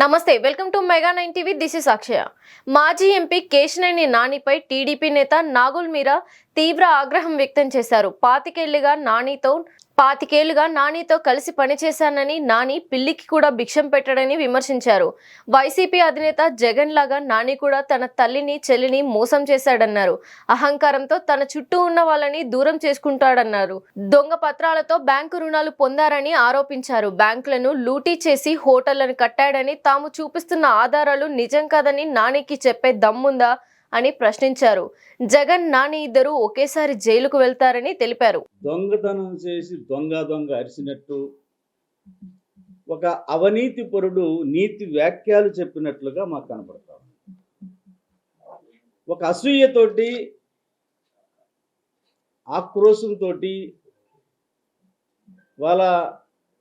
నమస్తే welcome to mega 9 TV this is Akshaya. మాజీ MP Kesineni నానిపై TDP నేత నాగుల్ మీరా తీవ్ర ఆగ్రహం వ్యక్తం చేశారు. పాతికేళ్లుగా నానితో కలిసి పనిచేశానని, నాని పిల్లికి కూడా భిక్షం పెట్టడని విమర్శించారు. వైసీపీ అధినేత జగన్ లాగా నాని కూడా తన తల్లిని చెల్లిని మోసం చేశాడన్నారు. అహంకారంతో తన చుట్టూ ఉన్న వాళ్ళని దూరం చేసుకుంటాడన్నారు. దొంగ పత్రాలతో బ్యాంకు రుణాలు పొందారని ఆరోపించారు. బ్యాంకులను లూటీ చేసి హోటళ్లను కట్టాడని, తాము చూపిస్తున్న ఆధారాలు నిజం కాదని నానికి చెప్పే దమ్ముందా అని ప్రశ్నించారు. జగన్, నాని ఇద్దరు ఒకేసారి జైలుకు వెళ్తారని తెలిపారు. దొంగతనం చేసి దొంగ అరిసినట్టు ఒక అవినీతి పరుడు నీతి వ్యాఖ్యలు చెప్పినట్లుగా మాకు కనపడతాం. ఒక అసూయతోటి, ఆక్రోశంతో వాళ్ళ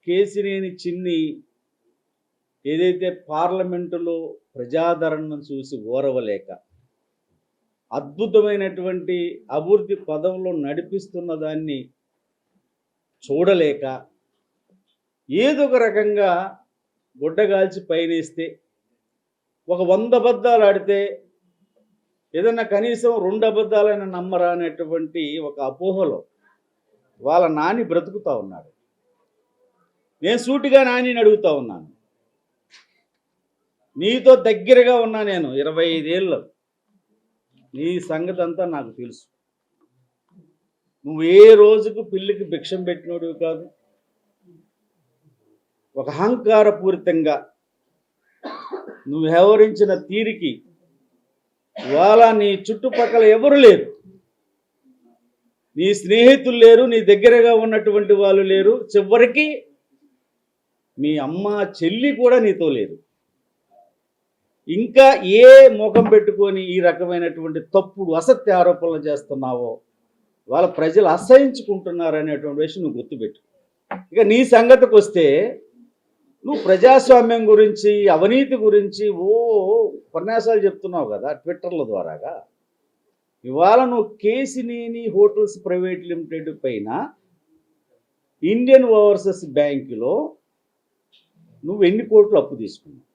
కేశినేని చిన్ని ఏదైతే పార్లమెంటులో ప్రజాదరణను చూసి ఓరవలేక అద్భుతమైనటువంటి అభివృద్ధి పదంలో నడిపిస్తున్న దాన్ని చూడలేక ఏదో ఒక రకంగా గుడ్డగాల్చి పైనేస్తే, ఒక 100 అబద్ధాలు ఆడితే ఏదన్నా కనీసం 2 అబద్ధాలైనా నమ్మరా అనేటువంటి ఒక అపోహలో వాళ్ళ నాని బ్రతుకుతూ ఉన్నాడు. నేను సూటిగా నానిని అడుగుతూ ఉన్నాను, నీతో దగ్గరగా ఉన్నా నేను 25 ఏళ్ళు, నీ సంగతి అంతా నాకు తెలుసు. నువ్వు ఏ రోజుకు పిల్లికి భిక్షం పెట్టినోడివి కాదు. ఒక అహంకారపూరితంగా నువ్వు వ్యవహరించిన తీరికి ఇవాళ నీ చుట్టుపక్కల ఎవరు లేరు, నీ స్నేహితులు లేరు, నీ దగ్గరగా ఉన్నటువంటి వాళ్ళు లేరు, చివరికి మీ అమ్మ చెల్లి కూడా నీతో లేరు. ఇంకా ఏ ముఖం పెట్టుకొని ఈ రకమైనటువంటి తప్పుడు అసత్య ఆరోపణలు చేస్తున్నావో వాళ్ళ ప్రజలు అసహించుకుంటున్నారు అనేటువంటి విషయం నువ్వు గుర్తుపెట్టు. ఇక నీ సంగతికి వస్తే, నువ్వు ప్రజాస్వామ్యం గురించి, అవినీతి గురించి ఉపన్యాసాలు చెప్తున్నావు కదా ట్విట్టర్ల ద్వారాగా. ఇవాళ నువ్వు కేశినేని హోటల్స్ ప్రైవేట్ లిమిటెడ్ పైన ఇండియన్ ఓవర్సీస్ బ్యాంకులో నువ్వు ఎన్ని కోట్లు అప్పు తీసుకున్నావు?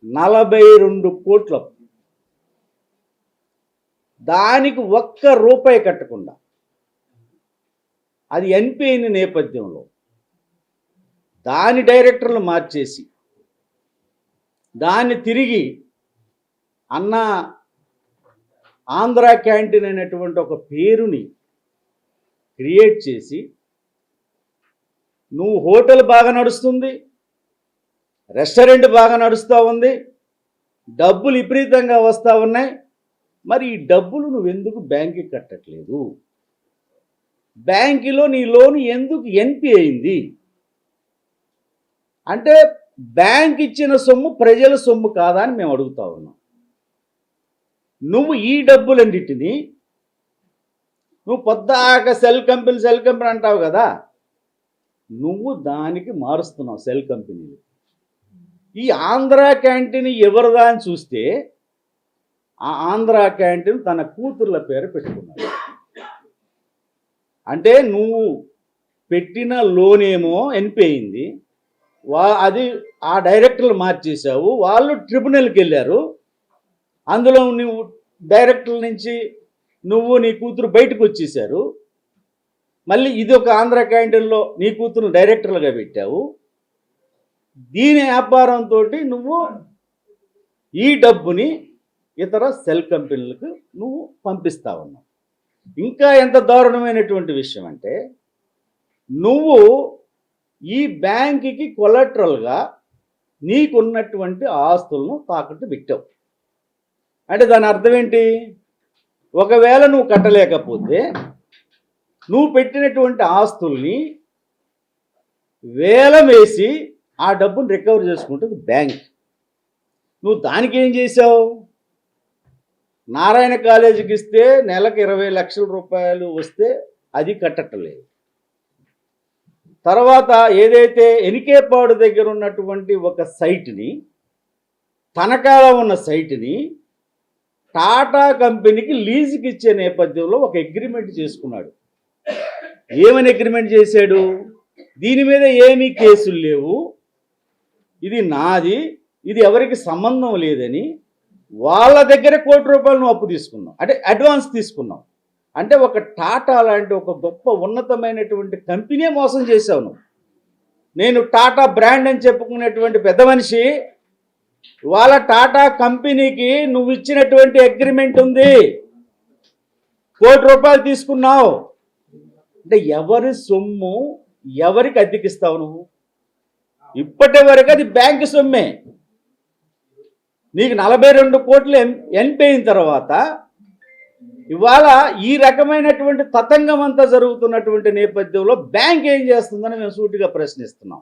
42 కోట్ల. దానికి ₹1 కట్టకుండా, అది ఎన్పి అయిన నేపథ్యంలో దాని డైరెక్టర్లు మార్చేసి దాన్ని తిరిగి ఆంధ్ర క్యాంటీన్ అనేటువంటి ఒక పేరుని క్రియేట్ చేసి, నువ్వు హోటల్ బాగా నడుస్తుంది, రెస్టారెంట్ బాగా నడుస్తూ ఉంది, డబ్బులు విపరీతంగా వస్తూ ఉన్నాయి. మరి ఈ డబ్బులు నువ్వెందుకు బ్యాంకుకి కట్టట్లేదు? బ్యాంకులో నీ లోన్ ఎందుకు ఎన్పి అయింది? అంటే బ్యాంక్ ఇచ్చిన సొమ్ము ప్రజల సొమ్ము కాదా అని మేము అడుగుతా ఉన్నాం. నువ్వు ఈ డబ్బులన్నిటినీ నువ్వు పొద్దాక సెల్ కంపెనీ అంటావు కదా, నువ్వు దానికి మారుస్తున్నావు సెల్ కంపెనీలు. ఈ ఆంధ్ర క్యాంటీన్ ఎవరిదా అని చూస్తే, ఆ ఆంధ్ర క్యాంటీన్ తన కూతుర్ల పేరు పెట్టుకున్నాడు. అంటే నువ్వు పెట్టిన లోన్ ఏమో ఎన్పి అయింది, అది ఆ డైరెక్టర్లు మార్చేశావు, వాళ్ళు ట్రిబ్యునల్కి వెళ్ళారు, అందులో నువ్వు డైరెక్టర్ల నుంచి నువ్వు నీ కూతురు బయటకు వచ్చేసారు. మళ్ళీ ఇది ఒక ఆంధ్ర క్యాంటీన్లో నీ కూతురు డైరెక్టర్లుగా పెట్టావు. దీని వ్యాపారంతో నువ్వు ఈ డబ్బుని ఇతర సెల్ కంపెనీలకు నువ్వు పంపిస్తా ఉన్నావు. ఇంకా ఎంత దారుణమైనటువంటి విషయం అంటే, నువ్వు ఈ బ్యాంకుకి కొలెటరల్గా నీకున్నటువంటి ఆస్తులను తాకట్టు పెట్టావు. అంటే దాని అర్థం ఏంటి? ఒకవేళ నువ్వు కట్టలేకపోతే నువ్వు పెట్టినటువంటి ఆస్తుల్ని వేలం వేసి ఆ డబ్బును రికవర్ చేసుకుంటుంది బ్యాంక్. నువ్వు దానికి ఏం చేసావు? నారాయణ కాలేజీకి ఇస్తే నెలకు 20 లక్షల రూపాయలు వస్తే అది కట్టట్లేదు. తర్వాత ఏదైతే ఎనికేపాడు దగ్గర ఉన్నటువంటి ఒక సైట్ని, తనఖాలో ఉన్న సైట్ని టాటా కంపెనీకి లీజుకి ఇచ్చే నేపథ్యంలో ఒక అగ్రిమెంట్ చేసుకున్నాడు. ఏమని అగ్రిమెంట్ చేశాడు? దీని మీద ఏమీ కేసులు లేవు, ఇది నాది, ఇది ఎవరికి సంబంధం లేదని వాళ్ళ దగ్గర ₹1,00,00,000 నువ్వు అప్పు తీసుకున్నావు, అంటే అడ్వాన్స్ తీసుకున్నావు. అంటే ఒక టాటా లాంటి ఒక గొప్ప ఉన్నతమైనటువంటి కంపెనీ మోసం చేశావు నువ్వు. నేను టాటా బ్రాండ్ అని చెప్పుకునేటువంటి పెద్ద మనిషి, వాళ్ళ టాటా కంపెనీకి నువ్వు ఇచ్చినటువంటి అగ్రిమెంట్ ఉంది, ₹1,00,00,000 తీసుకున్నావు. అంటే ఎవరి సొమ్ము ఎవరికి అద్దెకిస్తావు నువ్వు? ఇప్పటి వరకు అది బ్యాంకు సొమ్మే. నీకు 42 కోట్లు ఎన్పి అయిన తర్వాత ఇవాళ ఈ రకమైనటువంటి తతంగం అంతా జరుగుతున్నటువంటి నేపథ్యంలో బ్యాంక్ ఏం చేస్తుందని మేము సూటిగా ప్రశ్నిస్తున్నాం.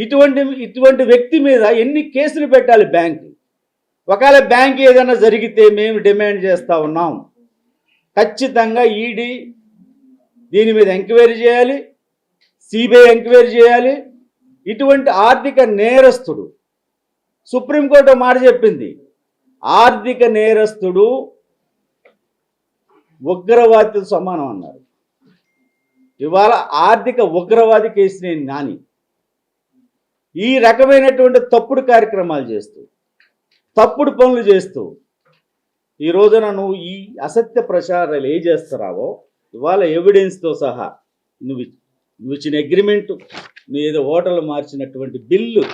ఇటువంటి వ్యక్తి మీద ఎన్ని కేసులు పెట్టాలి బ్యాంక్? ఒకవేళ బ్యాంక్ ఏదైనా జరిగితే మేము డిమాండ్ చేస్తూ ఉన్నాం, ఖచ్చితంగా ఈడీ దీని మీద ఎంక్వైరీ చేయాలి, సిబిఐ ఎంక్వైరీ చేయాలి. ఇటువంటి ఆర్థిక నేరస్తుడు, సుప్రీంకోర్టు మాట చెప్పింది, ఆర్థిక నేరస్తుడు ఉగ్రవాదితో సమానం అన్నారు. ఇవాళ ఆర్థిక ఉగ్రవాది కేసినేని నాని ఈ రకమైనటువంటి తప్పుడు కార్యక్రమాలు చేస్తూ, తప్పుడు పనులు చేస్తూ ఈ రోజున నువ్వు ఈ అసత్య ప్రచారాలు ఏ చేస్తున్నావో ఇవాళ ఎవిడెన్స్తో సహా నువ్వు ఇచ్చిన అగ్రిమెంటు, నువ్వు ఏదో హోటల్ మార్చినటువంటి బిల్లు,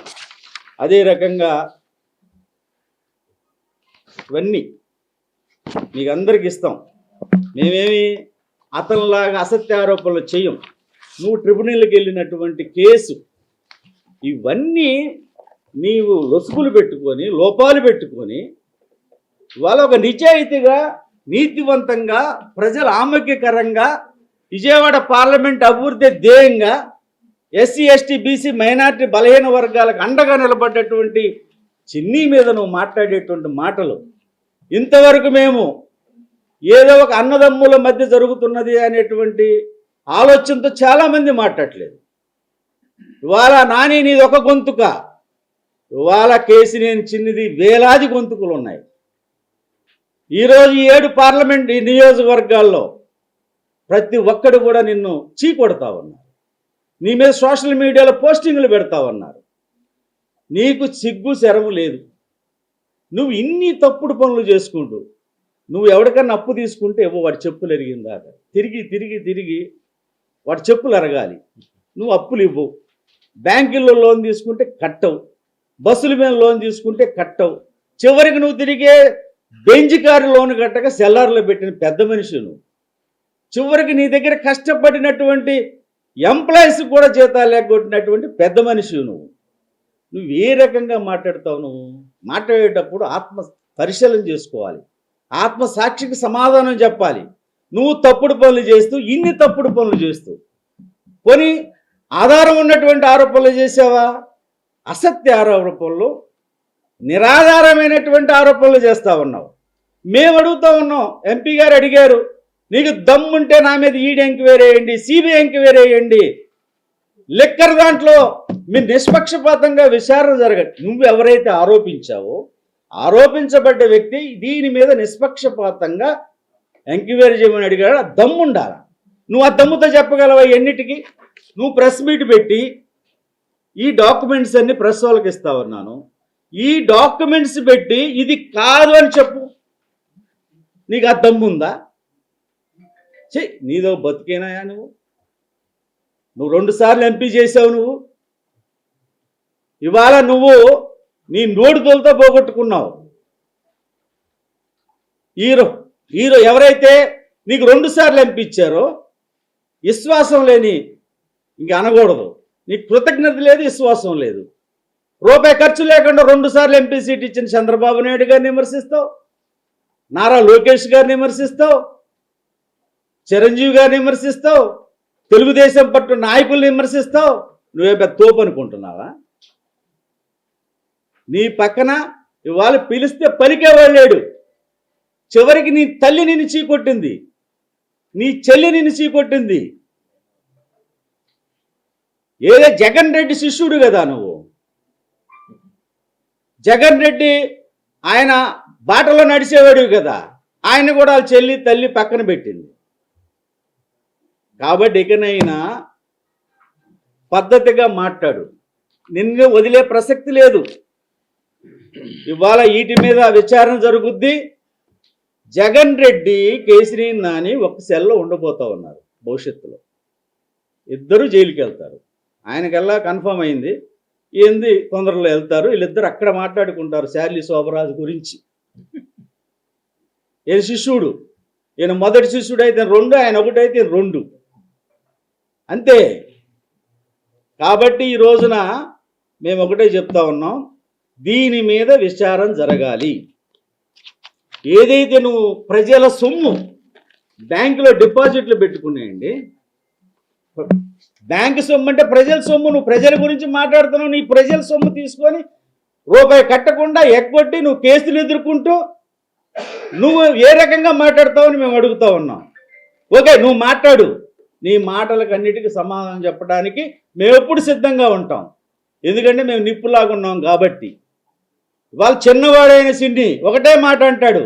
అదే రకంగా ఇవన్నీ మీకు అందరికి ఇస్తాం. మేమేమి అతనిలాగా అసత్య ఆరోపణలు చేయం. నువ్వు ట్రిబ్యునల్కి వెళ్ళినటువంటి కేసు, ఇవన్నీ నీవు లొసుగులు పెట్టుకొని, లోపాలు పెట్టుకొని ఇవాళ ఒక నిజాయితీగా, నీతివంతంగా, ప్రజల ఆరోగ్యకరంగా విజయవాడ పార్లమెంట్ అభివృద్ధి ధ్యేయంగా ఎస్సీ ఎస్టీ బీసీ మైనారిటీ బలహీన వర్గాలకు అండగా నిలబడ్డటువంటి చిన్ని మీద నువ్వు మాట్లాడేటువంటి మాటలు ఇంతవరకు మేము ఏదో ఒక అన్నదమ్ముల మధ్య జరుగుతున్నది అనేటువంటి ఆలోచనతో చాలామంది మాట్లాడలేదు. ఇవాళ నాని నీది ఒక గొంతుక, ఇవాళ కేసినేని చిన్నిది వేలాది గొంతుకులు ఉన్నాయి. ఈరోజు 7 పార్లమెంట్ నియోజకవర్గాల్లో ప్రతి ఒక్కడు కూడా నిన్ను చీకొడతా ఉన్నారు, నీ మీద సోషల్ మీడియాలో పోస్టింగ్లు పెడతా ఉన్నారు. నీకు సిగ్గు శరము లేదు. నువ్వు ఇన్ని తప్పుడు పనులు చేసుకుంటూ నువ్వు ఎవరికన్నా అప్పు తీసుకుంటే వాడి చెప్పులు ఎరిగిందాక తిరిగి తిరిగి తిరిగి వాడి చెప్పులు ఎరగాలి. నువ్వు అప్పులు ఇవ్వవు, బ్యాంకుల్లో లోన్ తీసుకుంటే కట్టవు, బస్సుల మీద లోన్ తీసుకుంటే కట్టవు, చివరికి నువ్వు తిరిగే బెంజ్ కారు లోన్ కట్టక సెల్లార్లో పెట్టిన పెద్ద మనిషి నువ్వు. చివరికి నీ దగ్గర కష్టపడినటువంటి ఎంప్లాయీస్ కూడా జీతాలు లేకొట్టినటువంటి పెద్ద మనిషి నువ్వు. నువ్వు ఏ రకంగా మాట్లాడతావు? నువ్వు మాట్లాడేటప్పుడు ఆత్మ పరిశీలన చేసుకోవాలి, ఆత్మ సాక్షికి సమాధానం చెప్పాలి. నువ్వు తప్పుడు పనులు చేస్తూ, ఇన్ని తప్పుడు పనులు చేస్తూ కొని ఆధారం ఉన్నటువంటి ఆరోపణలు చేసావా? అసత్య ఆరోపణలు, నిరాధారమైనటువంటి ఆరోపణలు చేస్తూ ఉన్నావు. మేము అడుగుతూ ఉన్నాం, ఎంపీ గారు అడిగారు, నీకు దమ్ముంటే నా మీద ఈడీ ఎంక్వైరీ వేయండి, సిబిఐ ఎంక్వైరీ వేయండి, లిక్కర్ దాంట్లో మీరు నిష్పక్షపాతంగా విచారణ జరగదు. నువ్వు ఎవరైతే ఆరోపించావో ఆరోపించబడ్డ వ్యక్తి దీని మీద నిష్పక్షపాతంగా ఎంక్వైరీ చేయమని అడిగాడు. ఆ దమ్ము ఉండాలి. నువ్వు ఆ దమ్ముతో చెప్పగలవా? ఎన్నిటికి నువ్వు ప్రెస్ మీట్ పెట్టి ఈ డాక్యుమెంట్స్ అన్ని ప్రెస్ వాళ్ళకి ఇస్తా ఉన్నాను, ఈ డాక్యుమెంట్స్ పెట్టి ఇది కాదు అని చెప్పు. నీకు ఆ దమ్ము ఉందా? నీదో బతికేనాయా? నువ్వు 2 సార్లు ఎంపీ చేసావు. నువ్వు ఇవాళ నువ్వు నీ నోడుదలతో పోగొట్టుకున్నావు. హీరో ఎవరైతే నీకు 2 సార్లు ఎంపీ ఇచ్చారో విశ్వాసం లేని, ఇంక అనకూడదు, నీకు కృతజ్ఞత లేదు, విశ్వాసం లేదు. రూపాయి ఖర్చు లేకుండా 2 సార్లు ఎంపీ సీట్ ఇచ్చిన చంద్రబాబు నాయుడు గారిని విమర్శిస్తావు, నారా లోకేష్ గారిని విమర్శిస్తావు, చిరంజీవి గారిని విమర్శిస్తావు, తెలుగుదేశం పట్టు నాయకుల్ని విమర్శిస్తావు. నువ్వే పెద్ద తోపు అనుకుంటున్నావా? నీ పక్కన ఇవాళ పిలిస్తే పలికేవాడు లేడు. చివరికి నీ తల్లి నిన్ను చీకొట్టింది, నీ చెల్లి నిన్ను చీకొట్టింది. ఏదో జగన్ రెడ్డి శిష్యుడు కదా నువ్వు. జగన్ రెడ్డి ఆయన బాటలో నడిచేవాడు కదా, ఆయన కూడా వాళ్ళ చెల్లి తల్లి పక్కన పెట్టింది. కాబట్టి ఇకనైనా పద్ధతిగా మాట్లాడు. నిన్ను వదిలే ప్రసక్తి లేదు. ఇవాళ వీటి మీద విచారణ జరుగుద్ది. జగన్ రెడ్డి, కేసరి నాని ఒక సెల్లో ఉండబోతా ఉన్నారు భవిష్యత్తులో. ఇద్దరు జైలుకి వెళ్తారు. ఆయనకల్లా కన్ఫర్మ్ అయింది. ఏంది తొందరలో వెళ్తారు. వీళ్ళిద్దరు అక్కడ మాట్లాడుకుంటారు శార్లీ శోభరాజు గురించి. ఈయన శిష్యుడు, ఈయన మొదటి శిష్యుడు అయితే 2, ఆయన ఒకటైతే 2 అంతే. కాబట్టి ఈ రోజున మేము ఒకటే చెప్తా ఉన్నాం, దీని మీద విచారణ జరగాలి. ఏదైతే నువ్వు ప్రజల సొమ్ము బ్యాంకులో డిపాజిట్లు పెట్టుకున్నాయండి, బ్యాంకు సొమ్ము అంటే ప్రజల సొమ్ము, నువ్వు ప్రజల గురించి మాట్లాడుతున్నావు. నీ ప్రజల సొమ్ము తీసుకొని రూపాయి కట్టకుండా ఎగ్గొట్టి నువ్వు కేసులు ఎదుర్కొంటూ నువ్వు ఏ రకంగా మాట్లాడతావని మేము అడుగుతా ఉన్నాం. ఓకే, నువ్వు మాట్లాడు. నీ మాటలకు అన్నిటికీ సమాధానం చెప్పడానికి మేము ఎప్పుడు సిద్ధంగా ఉంటాం. ఎందుకంటే మేము నిప్పులాగా ఉన్నాం కాబట్టి. వాళ్ళు చిన్నవాడైన సిన్ని ఒకటే మాట అంటాడు,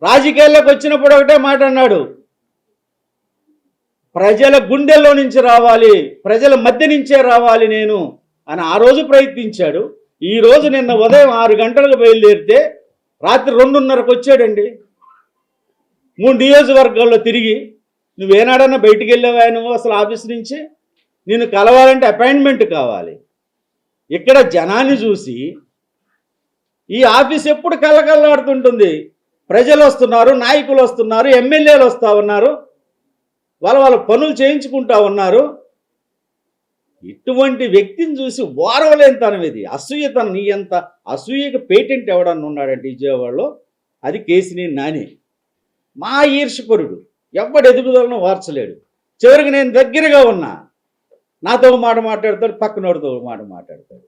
రాజకీయాల్లోకి వచ్చినప్పుడు ఒకటే మాట అన్నాడు, ప్రజల గుండెల్లో నుంచి రావాలి, ప్రజల మధ్య నుంచే రావాలి నేను అని ఆ రోజు ప్రయత్నించాడు. ఈ రోజు నిన్న ఉదయం 6 గంటలకు బయలుదేరితే రాత్రి 2:30కు వచ్చాడండి. 3 నియోజకవర్గాల్లో తిరిగి. నువ్వేనాడన్నా బయటికి వెళ్ళావా నువ్వు అసలు ఆఫీస్ నుంచి? నేను కలవాలంటే అపాయింట్మెంట్ కావాలి. ఇక్కడ జనాన్ని చూసి ఈ ఆఫీస్ ఎప్పుడు కళ్ళకళ్ళాడుతుంటుంది. ప్రజలు వస్తున్నారు, నాయకులు వస్తున్నారు, ఎమ్మెల్యేలు వస్తూ ఉన్నారు, వాళ్ళ పనులు చేయించుకుంటా ఉన్నారు. ఇటువంటి వ్యక్తిని చూసి ఓర్వలేనితనం ఇది, అసూయతనం. నీ ఎంత అసూయకు పేటెంట్ ఎవడన్నా ఉన్నాడంటే విజయవాడలో, అది కేసరి నాని. మా ఈర్ష్యపరుడు, ఎవ్వడు ఎదుగుదలను వార్చలేడు. చివరికి నేను దగ్గరగా ఉన్నా, నాతో మాట మాట్లాడతాడు, పక్కనోడితో మాట మాట్లాడతాడు.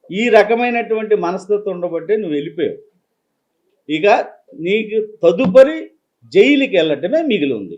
ఈ రకమైనటువంటి మనస్తత్వం ఉండబట్టే నువ్వు వెళ్ళిపోయావు. ఇక నీకు తదుపరి జైలుకి వెళ్ళటమే మిగిలి ఉంది.